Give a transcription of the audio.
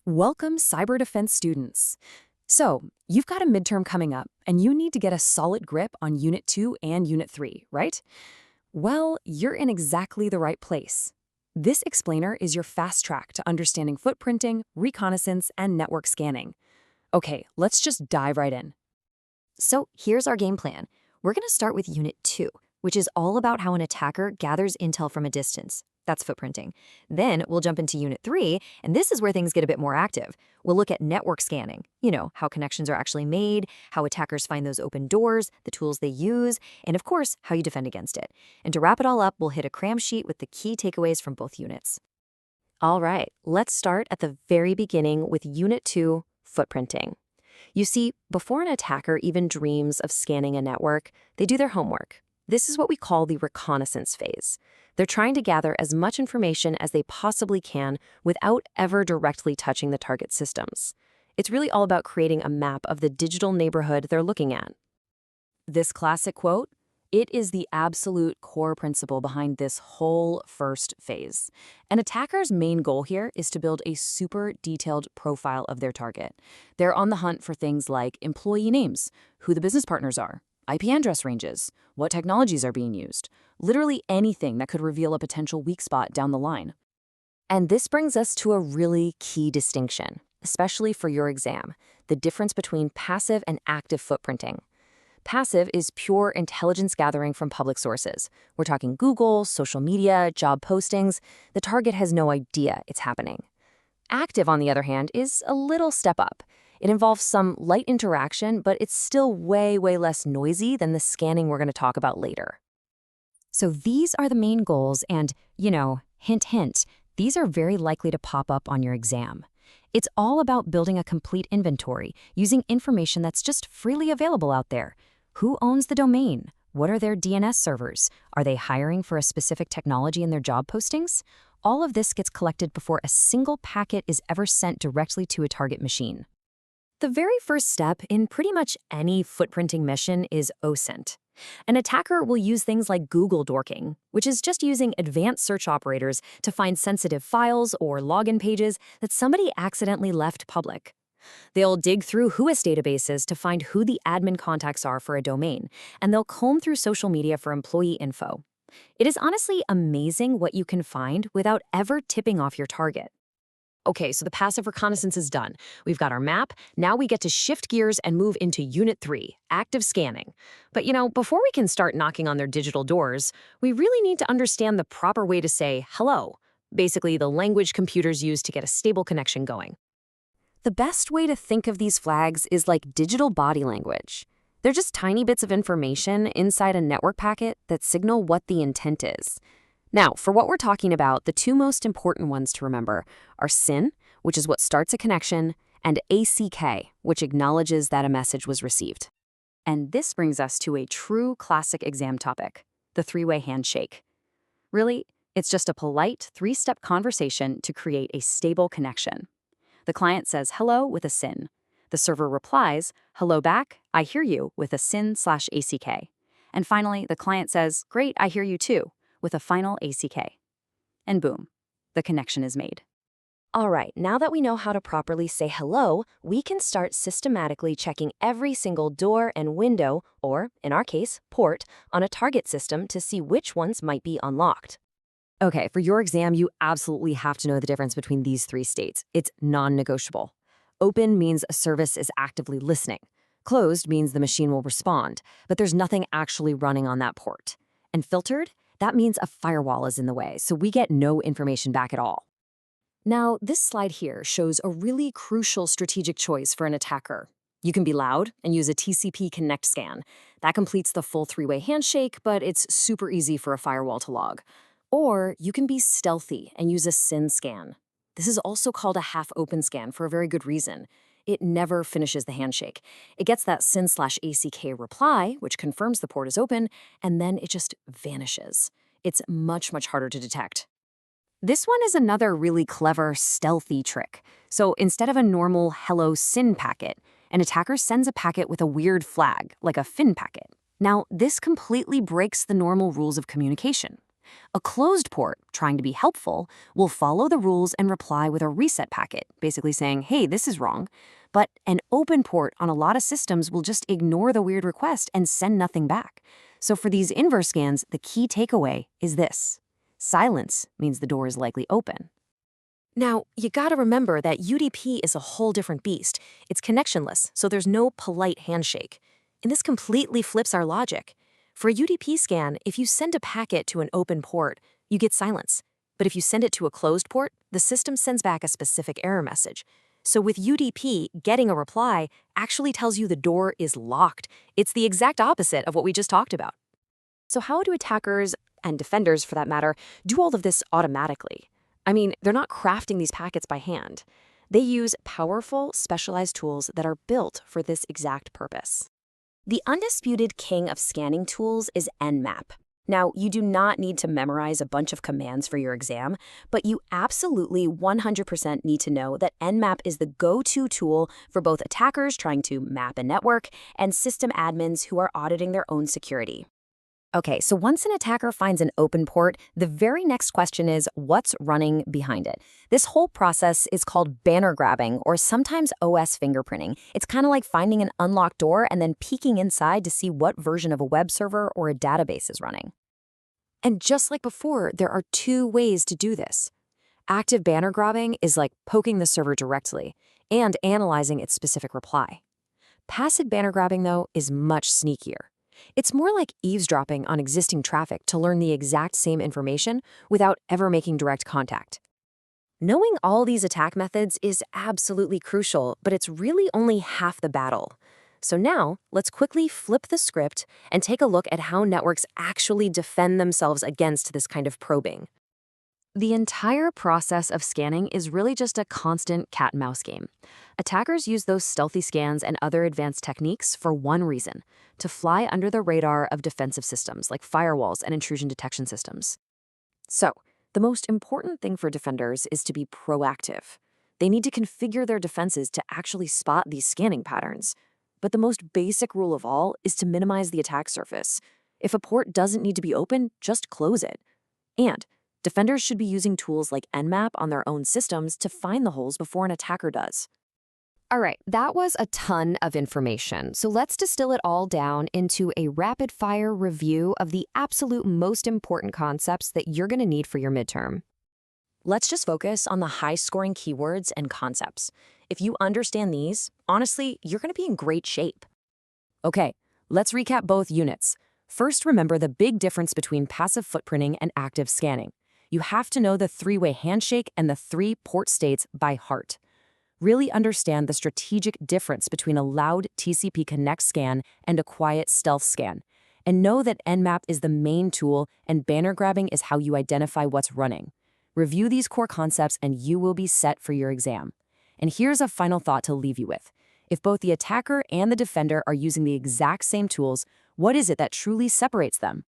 Welcome, cyber defense students. So, you've got a midterm coming up, and you need to get a solid grip on Unit 2 and Unit 3, right? Well, you're in exactly the right place. This explainer is your fast track to understanding footprinting, reconnaissance, and network scanning. Okay, let's just dive right in. So here's our game plan. We're going to start with Unit 2, which is all about how an attacker gathers intel from a distance. That's footprinting. Then we'll jump into Unit 3, and this is where things get a bit more active. We'll look at network scanning, how connections are actually made, how attackers find those open doors, the tools they use, and of course, how you defend against it. And to wrap it all up, we'll hit a cram sheet with the key takeaways from both units. All right, let's start at the very beginning with Unit 2, footprinting. You see, before an attacker even dreams of scanning a network, they do their homework. This is what we call the reconnaissance phase. They're trying to gather as much information as they possibly can without ever directly touching the target systems. It's really all about creating a map of the digital neighborhood they're looking at. This classic quote, it is the absolute core principle behind this whole first phase. An attacker's main goal here is to build a super detailed profile of their target. They're on the hunt for things like employee names, who the business partners are, IP address ranges, what technologies are being used, literally anything that could reveal a potential weak spot down the line. And this brings us to a really key distinction, especially for your exam, the difference between passive and active footprinting. Passive is pure intelligence gathering from public sources. We're talking Google, social media, job postings. The target has no idea it's happening. Active, on the other hand, is a little step up. It involves some light interaction, but it's still way less noisy than the scanning we're going to talk about later. So these are the main goals and, hint, hint, these are very likely to pop up on your exam. It's all about building a complete inventory, using information that's just freely available out there. Who owns the domain? What are their DNS servers? Are they hiring for a specific technology in their job postings? All of this gets collected before a single packet is ever sent directly to a target machine. The very first step in pretty much any footprinting mission is OSINT. An attacker will use things like Google dorking, which is just using advanced search operators to find sensitive files or login pages that somebody accidentally left public. They'll dig through WHOIS databases to find who the admin contacts are for a domain, and they'll comb through social media for employee info. It is honestly amazing what you can find without ever tipping off your target. Okay, so the passive reconnaissance is done. We've got our map. Now we get to shift gears and move into Unit 3, active scanning. But before we can start knocking on their digital doors, we really need to understand the proper way to say hello, basically the language computers use to get a stable connection going. The best way to think of these flags is like digital body language. They're just tiny bits of information inside a network packet that signal what the intent is. Now, for what we're talking about, the two most important ones to remember are SYN, which is what starts a connection, and ACK, which acknowledges that a message was received. And this brings us to a true classic exam topic, the three-way handshake. Really, it's just a polite three-step conversation to create a stable connection. The client says hello with a SYN. The server replies, hello back, I hear you, with a SYN/ACK. And finally, the client says, great, I hear you too, with a final ACK. And boom, the connection is made. All right, now that we know how to properly say hello, we can start systematically checking every single door and window, or, in our case, port, on a target system to see which ones might be unlocked. Okay, for your exam, you absolutely have to know the difference between these three states. It's non-negotiable. Open means a service is actively listening. Closed means the machine will respond, but there's nothing actually running on that port. And filtered? That means a firewall is in the way, so we get no information back at all. Now, this slide here shows a really crucial strategic choice for an attacker. You can be loud and use a TCP connect scan. That completes the full three-way handshake, but it's super easy for a firewall to log. Or you can be stealthy and use a SYN scan. This is also called a half-open scan for a very good reason. It never finishes the handshake. It gets that SYN/ACK reply, which confirms the port is open, and then it just vanishes. It's much harder to detect. This one is another really clever, stealthy trick. So instead of a normal hello SYN packet, an attacker sends a packet with a weird flag, like a fin packet. Now, this completely breaks the normal rules of communication. A closed port, trying to be helpful, will follow the rules and reply with a reset packet, basically saying, hey, this is wrong. But an open port on a lot of systems will just ignore the weird request and send nothing back. So for these inverse scans, the key takeaway is this. Silence means the door is likely open. Now, you gotta remember that UDP is a whole different beast. It's connectionless, so there's no polite handshake. And this completely flips our logic. For a UDP scan, if you send a packet to an open port, you get silence. But if you send it to a closed port, the system sends back a specific error message. So with UDP, getting a reply actually tells you the door is locked. It's the exact opposite of what we just talked about. So how do attackers, and defenders for that matter, do all of this automatically? I mean, they're not crafting these packets by hand. They use powerful, specialized tools that are built for this exact purpose. The undisputed king of scanning tools is Nmap. Now, you do not need to memorize a bunch of commands for your exam, but you absolutely 100% need to know that Nmap is the go-to tool for both attackers trying to map a network and system admins who are auditing their own security. Okay, so once an attacker finds an open port, the very next question is what's running behind it? This whole process is called banner grabbing or sometimes OS fingerprinting. It's kind of like finding an unlocked door and then peeking inside to see what version of a web server or a database is running. And just like before, there are two ways to do this. Active banner grabbing is like poking the server directly and analyzing its specific reply. Passive banner grabbing, though, is much sneakier. It's more like eavesdropping on existing traffic to learn the exact same information without ever making direct contact. Knowing all these attack methods is absolutely crucial, but it's really only half the battle. So now, let's quickly flip the script and take a look at how networks actually defend themselves against this kind of probing. The entire process of scanning is really just a constant cat-and-mouse game. Attackers use those stealthy scans and other advanced techniques for one reason: to fly under the radar of defensive systems like firewalls and intrusion detection systems. So, the most important thing for defenders is to be proactive. They need to configure their defenses to actually spot these scanning patterns. But the most basic rule of all is to minimize the attack surface. If a port doesn't need to be open, just close it. And defenders should be using tools like Nmap on their own systems to find the holes before an attacker does. All right, that was a ton of information. So let's distill it all down into a rapid-fire review of the absolute most important concepts that you're going to need for your midterm. Let's just focus on the high-scoring keywords and concepts. If you understand these, honestly, you're going to be in great shape. Okay, let's recap both units. First, remember the big difference between passive footprinting and active scanning. You have to know the three-way handshake and the three port states by heart. Really understand the strategic difference between a loud TCP connect scan and a quiet stealth scan. And know that Nmap is the main tool and banner grabbing is how you identify what's running. Review these core concepts and you will be set for your exam. And here's a final thought to leave you with. If both the attacker and the defender are using the exact same tools, what is it that truly separates them?